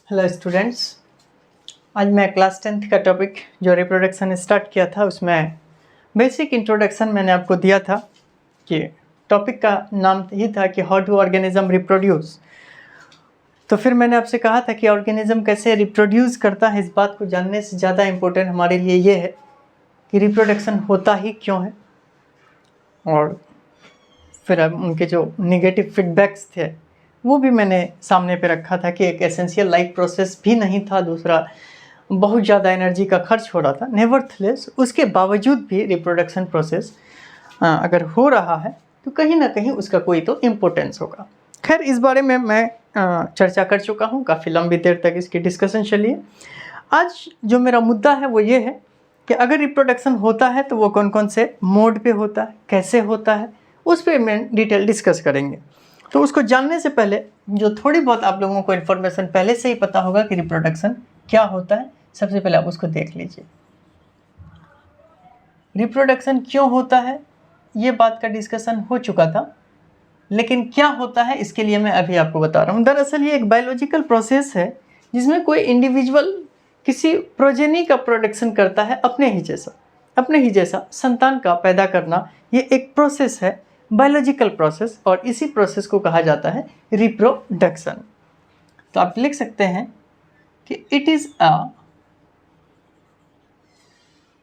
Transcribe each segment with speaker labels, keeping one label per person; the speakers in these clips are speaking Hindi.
Speaker 1: हेलो स्टूडेंट्स, आज मैं क्लास 10th का टॉपिक जो रिप्रोडक्शन स्टार्ट किया था उसमें बेसिक इंट्रोडक्शन मैंने आपको दिया था कि टॉपिक का नाम ही था कि हाउ टू ऑर्गेनिज्म रिप्रोड्यूस। तो फिर मैंने आपसे कहा था कि ऑर्गेनिज्म कैसे रिप्रोड्यूस करता है, इस बात को जानने से ज़्यादा इम्पोर्टेंट हमारे लिए ये है कि रिप्रोडक्शन होता ही क्यों है। और फिर अब उनके जो नेगेटिव फीडबैक्स थे वो भी मैंने सामने पे रखा था कि एक एसेंशियल लाइफ प्रोसेस भी नहीं था, दूसरा बहुत ज़्यादा एनर्जी का खर्च हो रहा था। नेवरथलेस उसके बावजूद भी रिप्रोडक्शन प्रोसेस अगर हो रहा है तो कहीं ना कहीं उसका कोई तो इम्पोर्टेंस होगा। खैर, इस बारे में मैं चर्चा कर चुका हूँ, काफ़ी लंबी देर तक इसकी डिस्कशन चली है। आज जो मेरा मुद्दा है वो ये है कि अगर रिप्रोडक्शन होता है तो वो कौन कौन से मोड पे होता है, कैसे होता है, उस पर मैं डिटेल डिस्कस करेंगे। तो उसको जानने से पहले जो थोड़ी बहुत आप लोगों को इन्फॉर्मेशन पहले से ही पता होगा कि रिप्रोडक्शन क्या होता है, सबसे पहले आप उसको देख लीजिए। रिप्रोडक्शन क्यों होता है ये बात का डिस्कशन हो चुका था, लेकिन क्या होता है इसके लिए मैं अभी आपको बता रहा हूँ। दरअसल ये एक बायोलॉजिकल प्रोसेस है जिसमें कोई इंडिविजुअल किसी प्रोजेनी का प्रोडक्शन करता है, अपने ही जैसा संतान का पैदा करना। ये एक प्रोसेस है, बायोलॉजिकल प्रोसेस, और इसी प्रोसेस को कहा जाता है रिप्रोडक्शन। तो आप लिख सकते हैं कि it is a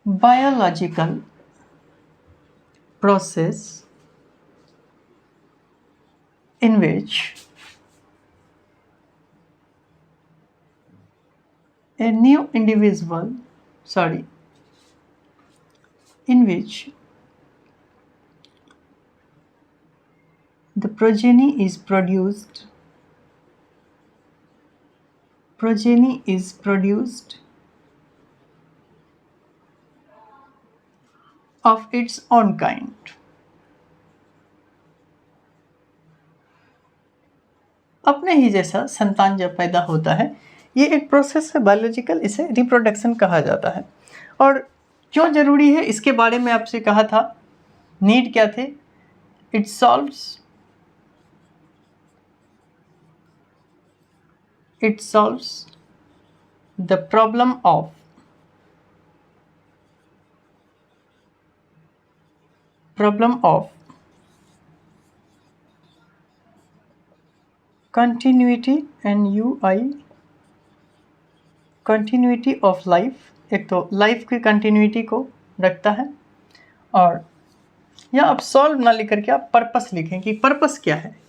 Speaker 1: biological process in which a new individual, in which the progeny is produced of its own kind. अपने ही जैसा संतान जब पैदा होता है, ये एक प्रोसेस है बायोलॉजिकल, इसे रिप्रोडक्शन कहा जाता है। और क्यों ज़रूरी है इसके बारे में आपसे कहा था। नीड क्या थे? It solves the problem of continuity of life. एक तो लाइफ की कंटिन्यूटी को रखता है, और या आप सॉल्व ना लिख करके आप पर्पस लिखें कि पर्पस क्या है।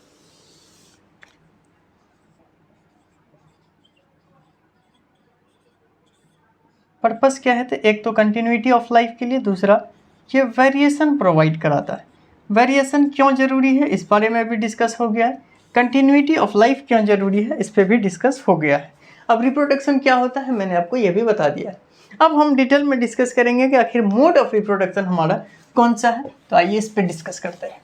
Speaker 1: पर्पस क्या है? तो एक तो कंटिन्यूटी ऑफ लाइफ के लिए, दूसरा ये वेरिएशन प्रोवाइड कराता है। वेरिएशन क्यों ज़रूरी है इस बारे में भी डिस्कस हो गया है। कंटिन्यूटी ऑफ लाइफ क्यों ज़रूरी है इस पर भी डिस्कस हो गया है। अब रिप्रोडक्शन क्या होता है मैंने आपको ये भी बता दिया है। अब हम डिटेल में डिस्कस करेंगे कि आखिर मोड ऑफ रिप्रोडक्शन हमारा कौन सा है। तो आइए इस पर डिस्कस करते हैं।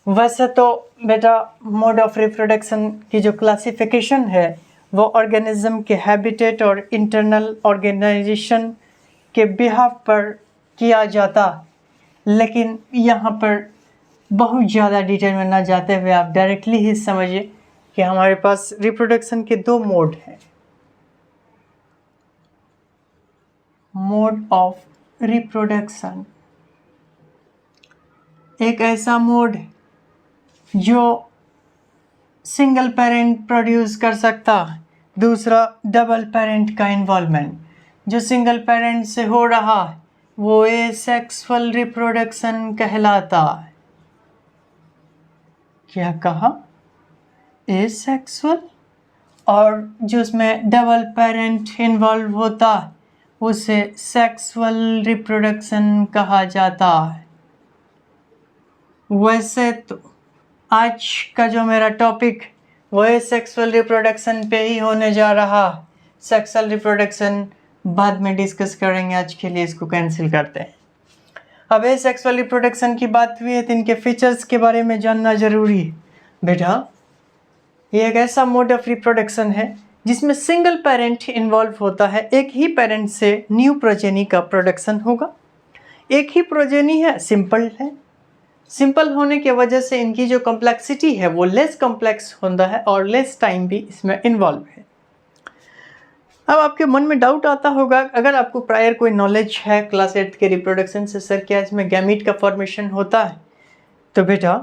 Speaker 1: वैसे तो बेटा मोड ऑफ रिप्रोडक्शन की जो क्लासिफिकेशन है वो ऑर्गेनिज्म के हैबिटेट और इंटरनल ऑर्गेनाइजेशन के बिहाफ पर किया जाता, लेकिन यहाँ पर बहुत ज़्यादा डिटेल में ना जाते हुए आप डायरेक्टली ही समझिए कि हमारे पास रिप्रोडक्शन के दो मोड हैं। मोड ऑफ रिप्रोडक्शन, एक ऐसा मोड जो सिंगल पेरेंट प्रोड्यूस कर सकता, दूसरा डबल पेरेंट का इन्वॉल्वमेंट। जो सिंगल पेरेंट से हो रहा है वो एसेक्सुअल रिप्रोडक्शन कहलाता है। क्या कहा? एसेक्सुअल। और जो उसमें डबल पेरेंट इन्वॉल्व होता है उसे सेक्सुअल रिप्रोडक्शन कहा जाता है। वैसे तो आज का जो मेरा टॉपिक वो सेक्सुअल रिप्रोडक्शन पे ही होने जा रहा। सेक्सुअल रिप्रोडक्शन बाद में डिस्कस करेंगे, आज के लिए इसको कैंसिल करते हैं। अब सेक्सुअल रिप्रोडक्शन की बात हुई है तो इनके फीचर्स के बारे में जानना जरूरी है। बेटा ये एक ऐसा मोड ऑफ रिप्रोडक्शन है जिसमें सिंगल पेरेंट इन्वॉल्व होता है। एक ही पेरेंट से न्यू प्रोजेनी का प्रोडक्शन होगा। एक ही प्रोजेनी है, सिंपल है, सिंपल होने की वजह से इनकी जो कॉम्प्लेक्सिटी है वो लेस कॉम्प्लेक्स होता है और लेस टाइम भी इसमें इन्वॉल्व है। अब आपके मन में डाउट आता होगा, अगर आपको प्रायर कोई नॉलेज है क्लास 8 के रिप्रोडक्शन से, सर क्या इसमें गैमीट का फॉर्मेशन होता है? तो बेटा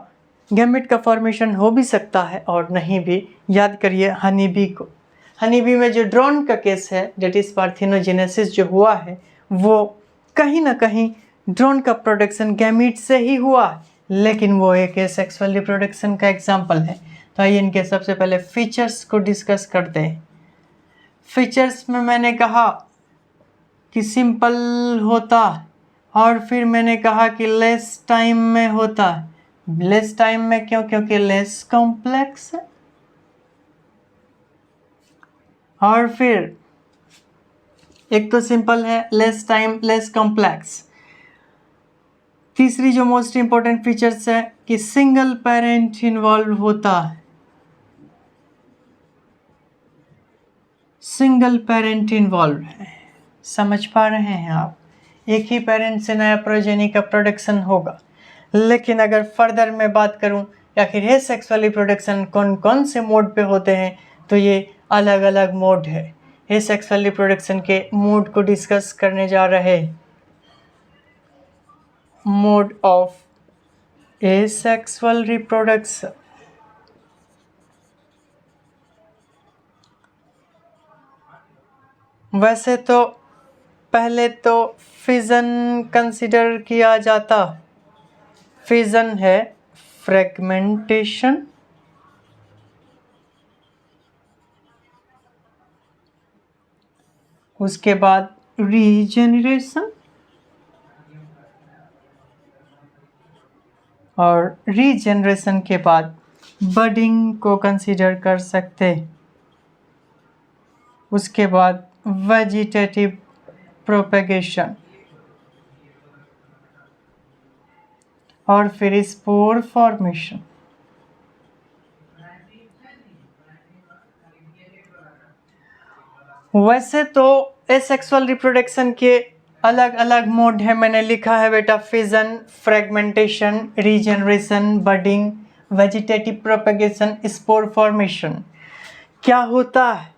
Speaker 1: गैमेट का फॉर्मेशन हो भी सकता है और नहीं भी। याद करिए हनी बी को, हनी बी में जो ड्रोन का केस है डेट इज़ पार्थेनोजेनेसिस जो हुआ है वो कहीं ना कहीं ड्रोन का प्रोडक्शन गैमीट से ही हुआ है, लेकिन वो एक सेक्सुअल रिप्रोडक्शन का एग्जाम्पल है। तो आइए इनके सबसे पहले फीचर्स को डिस्कस करते हैं। फीचर्स में मैंने कहा कि सिंपल होता है और फिर मैंने कहा कि लेस टाइम में होता है। लेस टाइम में क्यों? क्योंकि लेस कॉम्प्लेक्स है। और फिर एक तो सिंपल है, लेस टाइम, लेस कॉम्प्लेक्स। तीसरी जो मोस्ट इंपॉर्टेंट फीचर्स है कि सिंगल पेरेंट इन्वॉल्व होता है। सिंगल पेरेंट इन्वॉल्व है, समझ पा रहे हैं आप? एक ही पेरेंट से नया प्रोजेनी का प्रोडक्शन होगा। लेकिन अगर फर्दर मैं बात करूं या फिर ये सेक्सुअल रिप्रोडक्शन कौन कौन से मोड पे होते हैं, तो ये अलग अलग मोड है। ये सेक्सुअल रिप्रोडक्शन के मोड को डिस्कस करने जा रहे हैं। Mode of asexual reproduction. वैसे तो पहले तो फिजन कंसिडर किया जाता। फिजन है फ्रेगमेंटेशन, उसके बाद रीजेनरेशन, और रीजेनरेशन के बाद बडिंग को कंसीडर कर सकते। उसके बाद वेजिटेटिव प्रोपेगेशन और फिर स्पोर फॉर्मेशन। वैसे तो एसेक्सुअल रिप्रोडक्शन के अलग अलग मोड है, मैंने लिखा है बेटा, fission, fragmentation, regeneration, budding, vegetative propagation, spore formation. क्या होता है,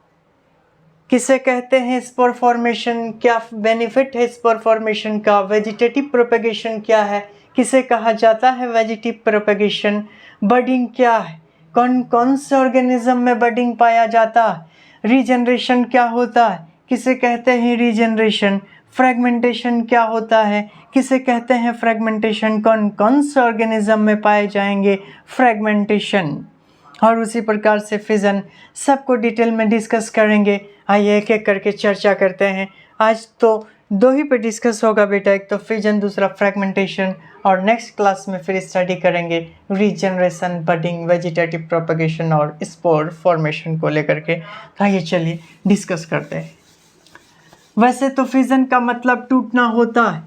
Speaker 1: किसे कहते हैं स्पोर फॉर्मेशन, क्या बेनिफिट है स्पोर फॉर्मेशन का, वेजिटेटिव प्रोपेगेशन क्या है, किसे कहा जाता है वेजिटेटिव प्रोपेगेशन, बडिंग क्या है, कौन कौन से ऑर्गेनिज्म में बडिंग पाया जाता है, रीजनरेशन क्या होता है, किसे कहते हैं रीजनरेशन, फ्रेगमेंटेशन क्या होता है, किसे कहते हैं फ्रेगमेंटेशन, कौन कौन से ऑर्गेनिज्म में पाए जाएंगे फ्रेगमेंटेशन, और उसी प्रकार से फिजन, सबको डिटेल में डिस्कस करेंगे। आइए एक एक करके चर्चा करते हैं। आज तो दो ही पे डिस्कस होगा बेटा, एक तो फिजन, दूसरा फ्रेगमेंटेशन, और नेक्स्ट क्लास में फिर स्टडी करेंगे रीजनरेशन, बडिंग, वेजिटेटिव प्रोपेगेशन और स्पोर फॉर्मेशन को लेकर के। आइए चलिए डिस्कस करते हैं। वैसे तो फिजन का मतलब टूटना होता है,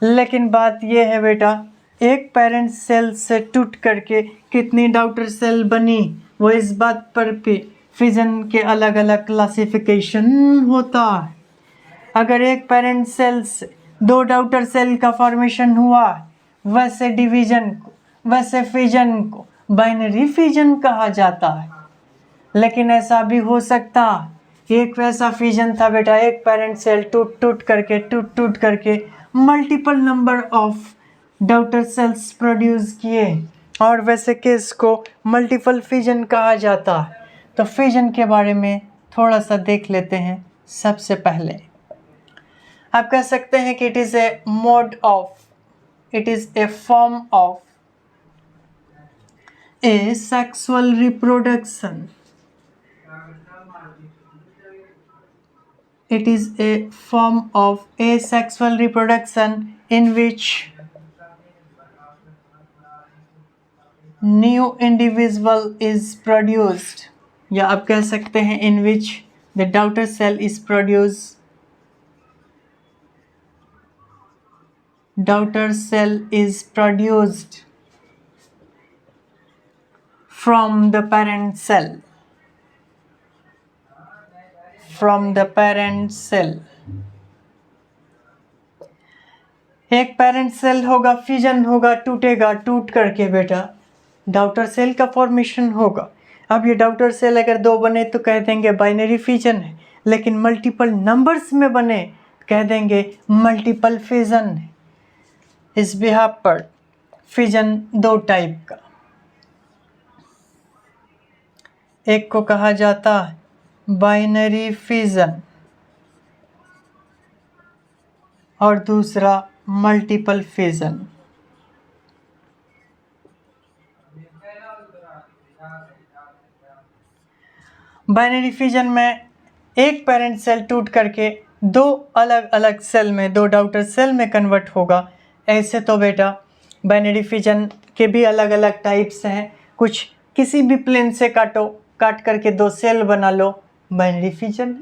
Speaker 1: लेकिन बात यह है बेटा, एक पेरेंट सेल से टूट करके कितनी डॉटर सेल बनी, वो इस बात पर भी फिजन के अलग अलग क्लासिफिकेशन होता है। अगर एक पेरेंट सेल से दो डॉटर सेल का फॉर्मेशन हुआ, वैसे डिवीजन को, वैसे फिजन को बाइनरी फिजन कहा जाता है। लेकिन ऐसा भी हो सकता, एक वैसा फिजन था बेटा, एक पेरेंट सेल टूट टूट करके multiple number of daughter cells produce किए, और वैसे केस को मल्टीपल फिजन कहा जाता है। तो फिजन के बारे में थोड़ा सा देख लेते हैं। सबसे पहले आप कह सकते हैं कि it is a mode of, it is a form of asexual reproduction. It is a form of asexual reproduction in which new individual is produced, या आप कह सकते हैं in which the daughter cell is produced, daughter cell is produced from the parent cell, from the parent cell. एक पेरेंट सेल होगा, फिजन होगा, टूटेगा, टूट करके बेटा डॉटर सेल का फॉर्मेशन होगा। अब ये डॉटर सेल अगर 2 बने तो कह देंगे बाइनरी फिजन है, लेकिन मल्टीपल नंबर्स में बने कह देंगे मल्टीपल फिजन है। इस बिहाफ पर फिजन 2 टाइप का, एक को कहा जाता है बाइनरी फिजन और दूसरा मल्टीपल फिजन। बाइनरी फिजन में एक पेरेंट सेल टूट करके 2 अलग अलग सेल में, 2 डॉटर सेल में कन्वर्ट होगा। ऐसे तो बेटा बाइनरी फिजन के भी अलग अलग टाइप्स हैं। कुछ किसी भी प्लेन से काट करके 2 सेल बना लो, बाइनरी फिजन।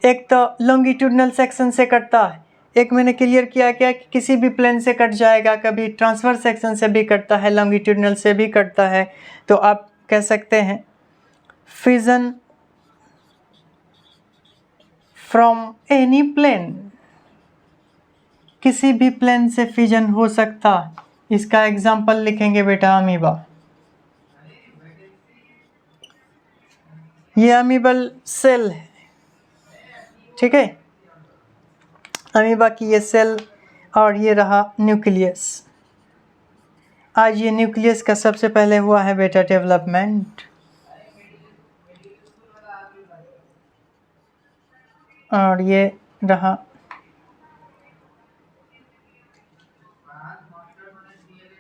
Speaker 1: एक तो लॉन्गिट्यूडनल सेक्शन से कटता है, एक मैंने क्लियर किया क्या कि किसी भी प्लेन से कट जाएगा, कभी ट्रांसफर सेक्शन से भी कटता है, लॉन्गिट्यूडनल से भी कटता है। तो आप कह सकते हैं फिजन फ्रॉम एनी प्लेन, किसी भी प्लेन से फिजन हो सकता। इसका एग्जाम्पल लिखेंगे बेटा अमीबा। ये अमीबल सेल है, ठीक है, अमीबा की ये सेल, और ये रहा न्यूक्लियस। आज ये न्यूक्लियस का सबसे पहले हुआ है बेटा डेवलपमेंट, और ये रहा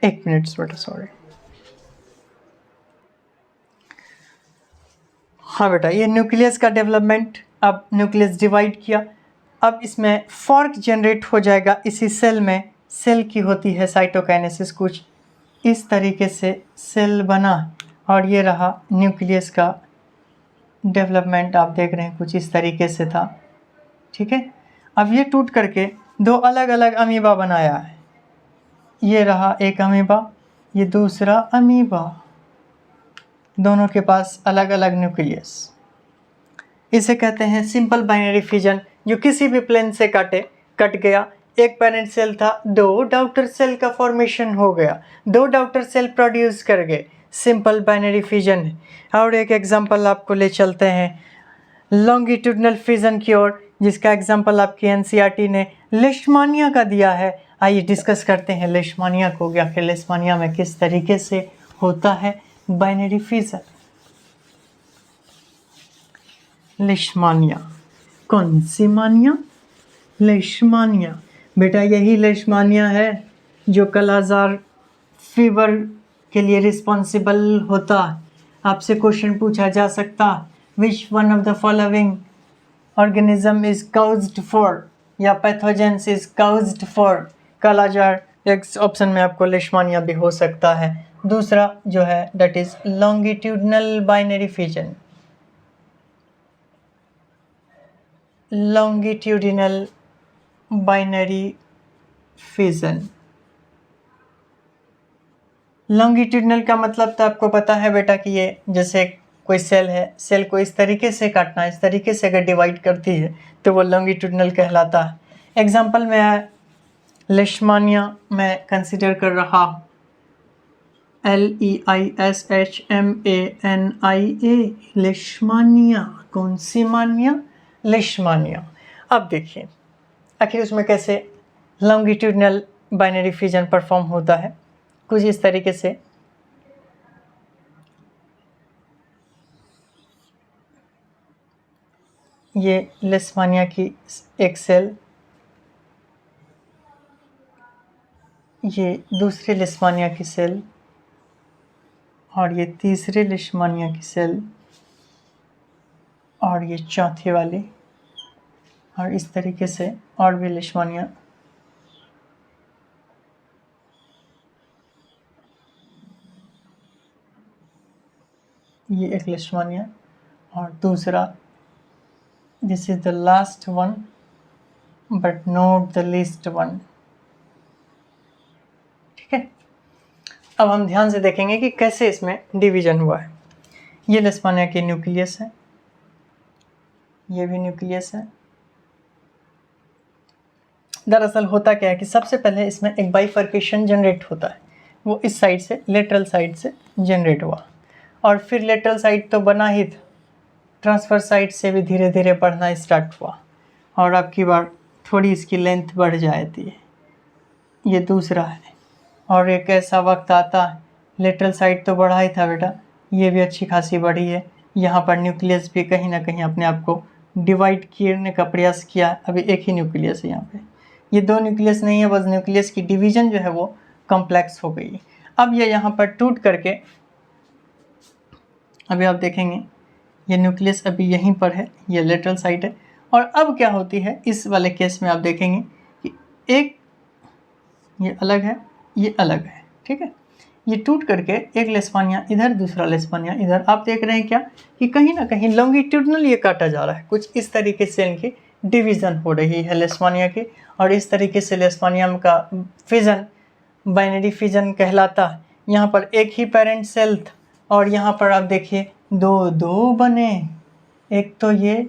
Speaker 1: एक मिनट बेटा, सॉरी। हाँ बेटा, ये न्यूक्लियस का डेवलपमेंट। अब न्यूक्लियस डिवाइड किया, अब इसमें फॉर्क जनरेट हो जाएगा इसी सेल में। सेल की होती है साइटोकाइनेसिस, कुछ इस तरीके से सेल बना, और ये रहा न्यूक्लियस का डेवलपमेंट। आप देख रहे हैं कुछ इस तरीके से था, ठीक है। अब ये टूट करके 2 अलग अलग अमीबा बनाया है। ये रहा एक अमीबा, ये दूसरा अमीबा, दोनों के पास अलग अलग न्यूक्लियस। इसे कहते हैं सिंपल बाइनरी फिजन, जो किसी भी प्लेन से कट गया। एक पेरेंट सेल था, 2 डॉटर सेल का फॉर्मेशन हो गया, 2 डॉटर सेल प्रोड्यूस कर गए, सिंपल बाइनरी फिजन है। और एक एग्जांपल आपको ले चलते हैं लॉन्गिट्यूडनल फिजन की ओर, जिसका एग्जांपल आपकी एनसीईआरटी ने लेशमानिया का दिया है। आइए डिस्कस करते हैं लेशमानिया को, या फिर लेशमानिया में किस तरीके से होता है बाइनरी फिजन। लेशमानिया, कौन सी मानिया? लेशमानिया बेटा, यही लेशमानिया है जो कालाजार फीवर के लिए रिस्पॉन्सिबल होता। आपसे क्वेश्चन पूछा जा सकता, which one of the following organism is caused for, या पैथोजेंस इज काउज्ड फॉर कालाजार। एक ऑप्शन में आपको लेशमानिया भी हो सकता है। दूसरा जो है that is longitudinal binary fission, longitudinal binary fission. Longitudinal का मतलब तो आपको पता है बेटा कि ये जैसे कोई सेल है, सेल को इस तरीके से काटना, इस तरीके से अगर डिवाइड करती है तो वो लॉन्गिट्यूडनल कहलाता है। एग्जाम्पल में लेशमानिया मैं कंसिडर कर रहा हूँ, LEISHMANIA, लेशमानिया। कौन सी मानिया? लेशमानिया। अब देखिए आखिर उसमें कैसे लॉन्गिट्यूडनल बाइनरी फिजन परफॉर्म होता है, कुछ इस तरीके से। ये लेशमानिया की एक सेल, ये दूसरे लेशमानिया की सेल, और ये तीसरे लेशमानिया की सेल, और ये चौथी वाली, और इस तरीके से और भी लेशमानिया। ये एक लेशमानिया, और दूसरा, this is the last one but not the least one, ठीक है। अब हम ध्यान से देखेंगे कि कैसे इसमें डिवीजन हुआ है। ये लेशमानिया की न्यूक्लियस है, ये भी न्यूक्लियस है, दरअसल होता क्या है कि सबसे पहले इसमें एक बाइफर्केशन जनरेट होता है, वो इस साइड से लेटरल साइड से जनरेट हुआ, और फिर लेटरल साइड तो बना ही था, ट्रांसफर साइड से भी धीरे धीरे बढ़ना स्टार्ट हुआ, और अब की बार थोड़ी इसकी लेंथ बढ़ जाती है। ये दूसरा है, और एक ऐसा वक्त आता है लेटरल साइड तो बढ़ा ही था बेटा, ये भी अच्छी खासी बढ़ी है। यहाँ पर न्यूक्लियस भी कहीं ना कहीं अपने आप को डिवाइड करने का प्रयास किया। अभी एक ही न्यूक्लियस है यहाँ पे, ये दो न्यूक्लियस नहीं है, बस न्यूक्लियस की डिवीजन जो है वो कॉम्प्लेक्स हो गई। अब ये यहाँ पर टूट करके, अभी आप देखेंगे ये न्यूक्लियस अभी यहीं पर है, ये लेटरल साइड है। और अब क्या होती है इस वाले केस में, आप देखेंगे कि एक ये अलग है, ये अलग है, ठीक है। ये टूट करके एक लेस्पानिया इधर, दूसरा लेस्पानिया इधर। आप देख रहे हैं क्या कि कहीं ना कहीं लॉन्गिट्यूडनल ये काटा जा रहा है, कुछ इस तरीके से इनकी डिवीज़न हो रही है लेस्पानिया की, और इस तरीके से लेस्पानियम का फिजन बाइनरी फिजन कहलाता है। यहाँ पर एक ही पेरेंट सेल था, और यहाँ पर आप देखिए दो दो बने, एक तो ये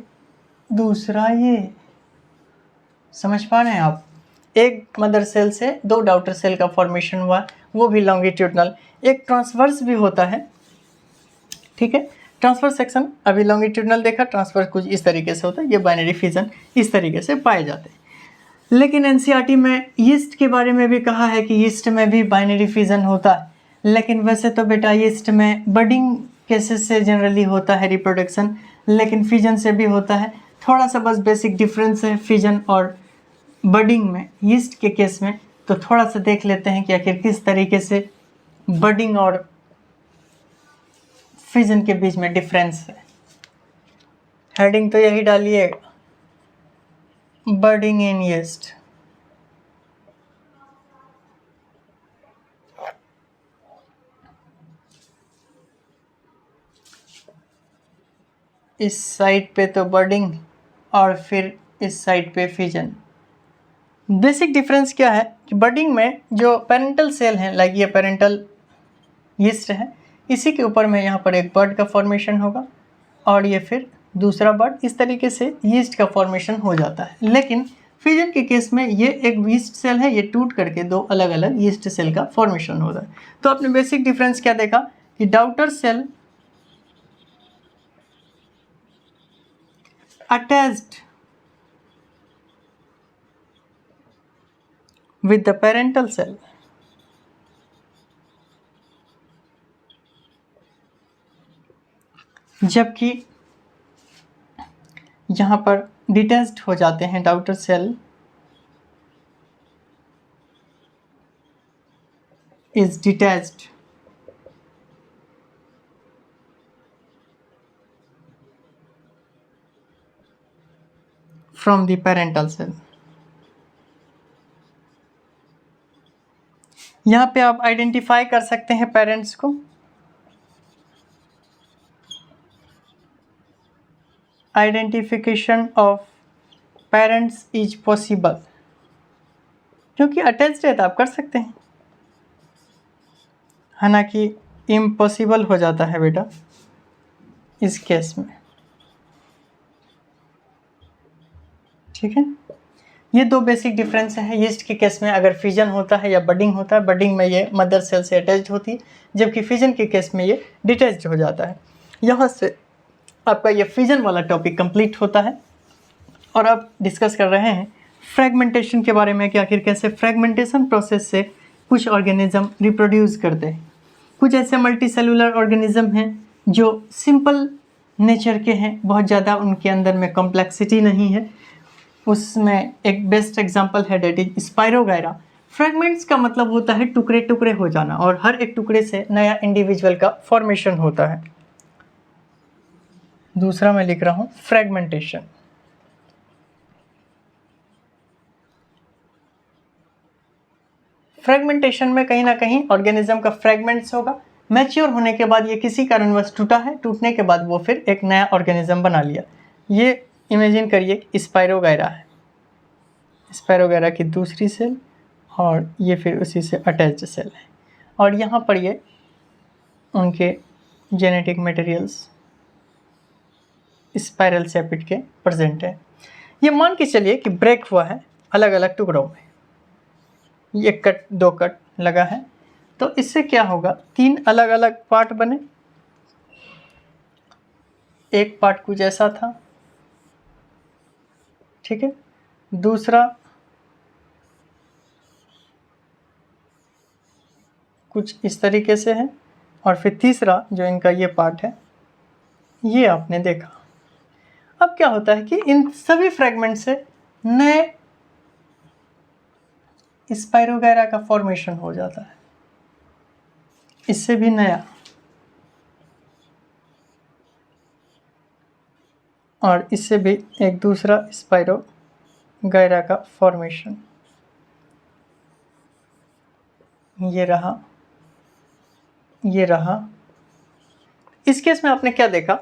Speaker 1: दूसरा ये, समझ पा रहे हैं आप। एक मदर सेल से दो डॉटर सेल का फॉर्मेशन हुआ, वो भी लॉन्गिट्यूडनल। एक ट्रांसवर्स भी होता है, ठीक है। ट्रांसफर सेक्शन अभी लॉन्गिट्यूडनल देखा, ट्रांसफर कुछ इस तरीके से होता है, ये बाइनरी फिजन इस तरीके से पाए जाते हैं। लेकिन एनसीईआरटी में यीस्ट के बारे में भी कहा है कि यीस्ट में भी बाइनरी फिजन होता है, लेकिन वैसे तो बेटा यीस्ट में बडिंग केसेस से जनरली होता है रिप्रोडक्शन, लेकिन फिजन से भी होता है। थोड़ा सा बस बेसिक डिफरेंस है फिजन और बडिंग में, यीस्ट के केस में। तो थोड़ा सा देख लेते हैं कि आखिर किस तरीके से बडिंग और फिजन के बीच में डिफरेंस है। हेडिंग तो यही डालिएगा, बडिंग इन यीस्ट। इस साइड पे तो बडिंग और फिर इस साइड पे फिजन। बेसिक डिफरेंस क्या है कि बडिंग में जो पेरेंटल सेल हैं, लाइक ये पेरेंटल यीस्ट है, इसी के ऊपर में यहाँ पर एक बड का फॉर्मेशन होगा, और ये फिर दूसरा बड, इस तरीके से यीस्ट का फॉर्मेशन हो जाता है। लेकिन फिजन के केस में ये एक यीस्ट सेल है, ये टूट करके दो अलग अलग यीस्ट सेल का फॉर्मेशन होता है। तो आपने बेसिक डिफरेंस क्या देखा कि daughter cell attached with the parental cell, जबकि यहाँ पर डिटैच्ड हो जाते हैं daughter cell is detached from the parental cell। यहाँ पे आप आइडेंटिफाई कर सकते हैं पेरेंट्स को, identification of parents is possible, क्योंकि अटैच्ड है तो आप कर सकते हैं, हालांकि इम्पॉसिबल हो जाता है बेटा इस केस में, ठीक है। ये दो बेसिक डिफरेंस है। यीस्ट के केस में अगर फिजन होता है या बडिंग होता है, बडिंग में ये मदर सेल से अटैच्ड होती है, जबकि फिजन के केस में ये डिटैच्ड हो जाता है। यहाँ से आपका ये फिजन वाला टॉपिक कंप्लीट होता है, और अब डिस्कस कर रहे हैं फ्रेगमेंटेशन के बारे में कि आखिर कैसे फ्रेगमेंटेशन प्रोसेस से कुछ ऑर्गेनिज्म रिप्रोड्यूस करते हैं। कुछ ऐसे मल्टी सेलुलर ऑर्गेनिज्म हैं जो सिंपल नेचर के हैं, बहुत ज़्यादा उनके अंदर में कॉम्प्लेक्सिटी नहीं है। उसमें एक बेस्ट एग्जांपल है डेट इज स्पायरोगायरा। फ्रेगमेंट्स का मतलब होता है टुकड़े टुकड़े हो जाना, और हर एक टुकड़े से नया इंडिविजुअल का फॉर्मेशन होता है। दूसरा मैं लिख रहा हूँ फ्रेगमेंटेशन। फ्रेगमेंटेशन में कहीं ना कहीं ऑर्गेनिज्म का फ्रेगमेंट्स होगा, मैच्योर होने के बाद ये किसी कारणवश टूटा है, टूटने के बाद वो फिर एक नया ऑर्गेनिज्म बना लिया। ये इमेजिन करिए स्पायरोगायरा है, स्पायरोगायरा की दूसरी सेल, और ये फिर उसी से अटैच्ड सेल है, और यहाँ पर ये उनके जेनेटिक मटेरियल्स स्पाइरल सेपिड के प्रेजेंट है। ये मान के चलिए कि ब्रेक हुआ है, अलग अलग टुकड़ों में, ये कट 2 कट लगा है। तो इससे क्या होगा, 3 अलग अलग पार्ट बने। एक पार्ट कुछ ऐसा था, ठीक है, दूसरा कुछ इस तरीके से है, और फिर तीसरा जो इनका ये पार्ट है ये आपने देखा। अब क्या होता है कि इन सभी फ्रेगमेंट से नए स्पाइरोगैरा का फॉर्मेशन हो जाता है, इससे भी नया, और इससे भी एक दूसरा स्पाइरोगैरा का फॉर्मेशन। ये रहा, ये रहा। इस केस में आपने क्या देखा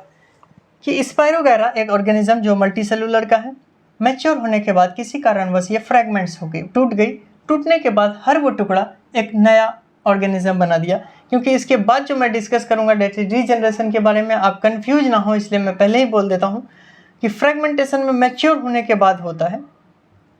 Speaker 1: कि स्पाइरोगैरा एक ऑर्गेनिज्म जो मल्टीसेलुलर का है, मैच्योर होने के बाद किसी कारणवश ये फ्रैगमेंट्स हो गई, टूट गई। टूटने के बाद हर वो टुकड़ा एक नया ऑर्गेनिज्म बना दिया। क्योंकि इसके बाद जो मैं डिस्कस करूंगा डेट रीजनरेशन के बारे में, आप कंफ्यूज ना हो इसलिए मैं पहले ही बोल देता हूं कि फ्रैगमेंटेशन में मैच्योर होने के बाद होता है,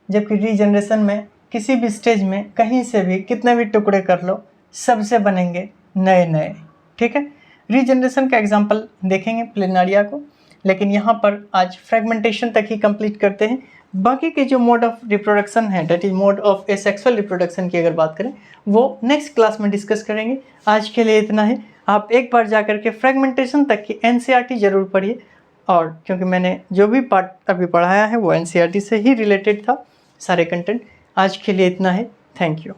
Speaker 1: जबकि रीजनरेशन में किसी भी स्टेज में कहीं से भी कितने भी टुकड़े कर लो, सबसे बनेंगे नए नए। ठीक है, रीजनरेशन का एग्जाम्पल देखेंगे प्लेनारिया को, लेकिन यहाँ पर आज फ्रेगमेंटेशन तक ही कंप्लीट करते हैं। बाकी के जो मोड ऑफ रिप्रोडक्शन है, that is mode of asexual reproduction की अगर बात करें, वो नेक्स्ट क्लास में डिस्कस करेंगे। आज के लिए इतना है। आप एक बार जा कर के फ्रेगमेंटेशन तक की NCERT जरूर पढ़िए, और क्योंकि मैंने जो भी पार्ट अभी पढ़ाया है वो NCERT से ही रिलेटेड था सारे कंटेंट। आज के लिए इतना है, थैंक यू।